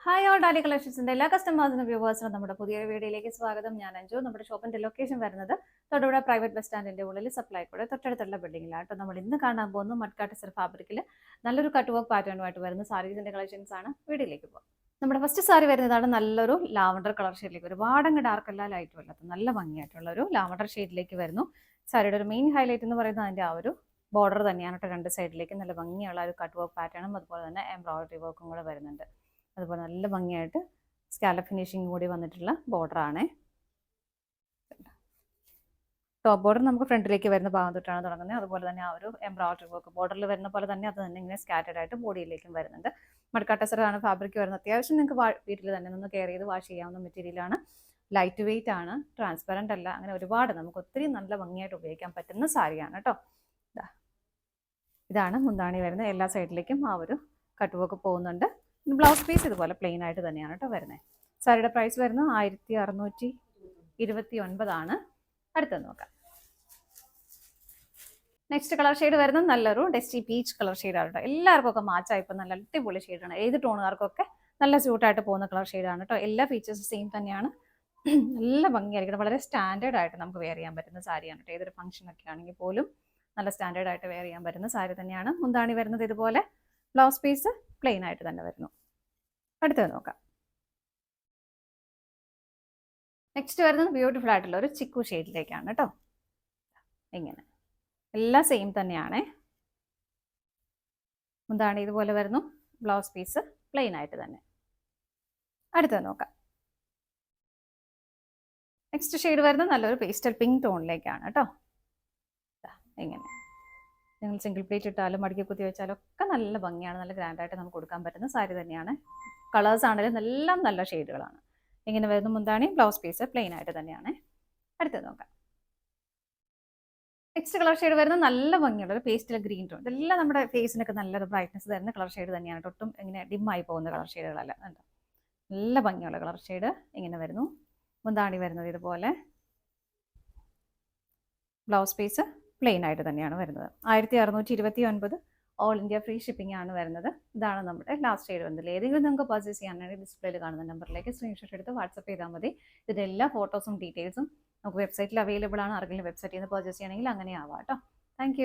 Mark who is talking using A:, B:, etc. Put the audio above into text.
A: Hi all ഡാലി കളക്ഷൻസിന്റെ എല്ലാ കസ്റ്റമേഴ്സിനും വ്യൂവേഴ്സിനും നമ്മുടെ പുതിയൊരു വീഡിയോയിലേക്ക് സ്വാഗതം. ഞാൻ അഞ്ജു. നമ്മുടെ ഷോപ്പിന്റെ ലൊക്കേഷൻ വരുന്നത് തൊടുപുഴ പ്രൈവറ്റ് ബസ് സ്റ്റാൻഡിന്റെ ഉള്ളിൽ സപ്ലൈ കൂടെ തൊട്ടടുത്തുള്ള ബിൽഡിംഗിലാണ് കേട്ടോ. നമ്മൾ ഇന്ന് കാണാൻ പോകുന്ന മഡ്കാട്ട് സിർ ഫാബ്രിക്കിൽ നല്ലൊരു കട്ട് വർക്ക് പാറ്റേണുമായിട്ട് വരുന്ന സാരീസിന്റെ കളക്ഷൻസ് ആണ്. വീഡിയോയിലേക്ക് പോകാം. നമ്മുടെ ഫസ്റ്റ് സാരി വരുന്നതാണ് നല്ലൊരു ലാവണ്ടർ കളർ ഷെയ്ഡിലേക്ക്, ഒരുപാടങ്ങ് ഡാർക്ക് അല്ല ലൈറ്റും അല്ലാത്ത നല്ല ഭംഗിയായിട്ടുള്ള ഒരു ലാവണ്ടർ ഷെയ്ഡിലേക്ക് വരുന്നു. സാരിയുടെ ഒരു മെയിൻ ഹൈലൈറ്റ് എന്ന് പറയുന്നത് അതിന്റെ ആ ഒരു ബോർഡർ തന്നെയാണ് കേട്ടോ. രണ്ട് സൈഡിലേക്ക് നല്ല ഭംഗിയുള്ള ഒരു കട്ട് വർക്ക് പാറ്റേണും അതുപോലെ തന്നെ എംബ്രോയിഡറി വർക്കും കൂടെ വരുന്നുണ്ട്. അതുപോലെ നല്ല ഭംഗിയായിട്ട് സ്കാലപ്പ് ഫിനിഷിംഗ് കൂടി വന്നിട്ടുള്ള ബോർഡറാണ്. ടോപ്പ് ബോർഡർ നമുക്ക് ഫ്രണ്ടിലേക്ക് വരുന്ന ഭാഗം തൊട്ടാണ് തുടങ്ങുന്നത്. അതുപോലെ തന്നെ ആ ഒരു എംബ്രോയിഡറി വർക്ക് ബോർഡറിൽ വരുന്ന പോലെ തന്നെ അത് തന്നെ ഇങ്ങനെ സ്കാറ്റേഡ് ആയിട്ട് ബോഡിയിലേക്കും വരുന്നുണ്ട്. മഡ്കാട്ട് സിറാണ് ഫാബ്രിക് വരുന്നത്. അത്യാവശ്യം നിങ്ങൾക്ക് വീട്ടിൽ തന്നെ നിന്ന് കെയർ ചെയ്ത് വാഷ് ചെയ്യാവുന്ന മെറ്റീരിയലാണ്. ലൈറ്റ് വെയിറ്റ് ആണ്, ട്രാൻസ്പെറൻ്റ് അല്ല. അങ്ങനെ ഒരുപാട് നമുക്ക് ഒത്തിരി നല്ല ഭംഗിയായിട്ട് ഉപയോഗിക്കാൻ പറ്റുന്ന സാരിയാണ് കേട്ടോ. ഇതാണ് മുന്താണി വരുന്നത്. എല്ലാ സൈഡിലേക്കും ആ ഒരു കട്ട് വർക്ക് പോകുന്നുണ്ട്. ബ്ലൗസ് പീസ് ഇതുപോലെ പ്ലെയിൻ ആയിട്ട് തന്നെയാണ് കേട്ടോ വരുന്നത്. സാരിയുടെ പ്രൈസ് വരുന്നത് 1629 അടുത്തത് നോക്കാം. നെക്സ്റ്റ് കളർ ഷെയ്ഡ് വരുന്നത് നല്ലൊരു ഡസ്റ്റി പീച്ച് കളർ ഷെയ്ഡാണ് കേട്ടോ. എല്ലാവർക്കും ഒക്കെ മാച്ചായി ഇപ്പം നല്ല അടിപൊളി ഷെയ്ഡാണ്. ഏത് ടോണുകാർക്കൊക്കെ നല്ല സ്യൂട്ടായിട്ട് പോകുന്ന കളർ ഷെയ്ഡാണ് കേട്ടോ. എല്ലാ ഫീച്ചേഴ്സും സെയിം തന്നെയാണ്. നല്ല ഭംഗിയായിരിക്കണം. വളരെ സ്റ്റാൻഡേർഡ് ആയിട്ട് നമുക്ക് വെയർ ചെയ്യാൻ പറ്റുന്ന സാരിയാണ് കേട്ടോ. ഏതൊരു ഫംഗ്ഷനൊക്കെ ആണെങ്കിൽ പോലും നല്ല സ്റ്റാൻഡേർഡ് ആയിട്ട് വെയർ ചെയ്യാൻ പറ്റുന്ന സാരി തന്നെയാണ്. മുന്താണി വരുന്നത് ഇതുപോലെ, ബ്ലൗസ് പീസ് പ്ലെയിൻ ആയിട്ട് തന്നെ വരുന്നു. അടുത്തത് നോക്കാം. നെക്സ്റ്റ് വരുന്നത് ബ്യൂട്ടിഫുൾ ആയിട്ടുള്ള ഒരു ചിക്കു ഷെയ്ഡിലേക്കാണ് കേട്ടോ. ഇങ്ങനെ എല്ലാം സെയിം തന്നെയാണ്. മുന്താണി ഇതുപോലെ വരുന്നു, ബ്ലൗസ് പീസ് പ്ലെയിൻ ആയിട്ട് തന്നെ. അടുത്തത് നോക്കാം. നെക്സ്റ്റ് ഷെയ്ഡ് വരുന്നത് നല്ലൊരു പേസ്റ്റൽ പിങ്ക് ടോണിലേക്കാണ് കേട്ടോ. ഇങ്ങനെ നിങ്ങൾ സിംഗിൾ പ്ലേറ്റ് ഇട്ടാലും മടക്കി കുത്തി വെച്ചാലും ഒക്കെ നല്ല ഭംഗിയാണ്. നല്ല ഗ്രാൻഡായിട്ട് നമുക്ക് കൊടുക്കാൻ പറ്റുന്ന സാരി തന്നെയാണ്. കളേഴ്സ് ആണെങ്കിലും എല്ലാം നല്ല ഷെയ്ഡുകളാണ്. ഇങ്ങനെ വരുന്ന മുന്താണി, ബ്ലൗസ് പീസ് പ്ലെയിൻ ആയിട്ട് തന്നെയാണ്. അടുത്തത് നോക്കാം. നെക്സ്റ്റ് കളർ ഷെയ്ഡ് വരുന്നത് നല്ല ഭംഗിയുള്ള ഒരു പേസ്റ്റൽ ഗ്രീൻ ടോൺ. ഇതെല്ലാം നമ്മുടെ ഫേസിനൊക്കെ നല്ലൊരു ബ്രൈറ്റ്നസ് തരുന്ന കളർ ഷെയ്ഡ് തന്നെയാണ്. ഒട്ടും ഇങ്ങനെ ഡിമ്മായി പോകുന്ന കളർ ഷെയ്ഡുകളല്ല. നല്ല ഭംഗിയുള്ള കളർ ഷെയ്ഡ് ഇങ്ങനെ വരുന്നു. മുന്താണി വരുന്നത് ഇതുപോലെ, ബ്ലൗസ് പീസ് പ്ലെയിൻ ആയിട്ട് തന്നെയാണ് വരുന്നത്. 1629 ഓൾ ഇന്ത്യ ഫ്രീ ഷിപ്പിംഗ് ആണ് വരുന്നത്. ഇതാണ് നമ്മുടെ ലാസ്റ്റ് ഷെയ്ഡ് വരുന്നത്. ഏതെങ്കിലും നിങ്ങൾക്ക് പർച്ചേസ് ചെയ്യാനാണെങ്കിൽ ഡിസ്പ്ലേയിൽ കാണുന്ന നമ്പറിലേക്ക് സ്ക്രീൻഷോട്ട് എടുത്ത് വാട്സപ്പ് ചെയ്താൽ മതി. ഇതിൻ്റെ എല്ലാ ഫോട്ടോസും ഡീറ്റെയിൽസും നമുക്ക് വെബ്സൈറ്റിൽ അവൈലബിൾ ആണ്. ആർക്കെങ്കിലും വെബ്സൈറ്റിൽ നിന്ന് പർച്ചേസ് ചെയ്യണമെങ്കിൽ അങ്ങനെ ആവാം കേട്ടോ. താങ്ക്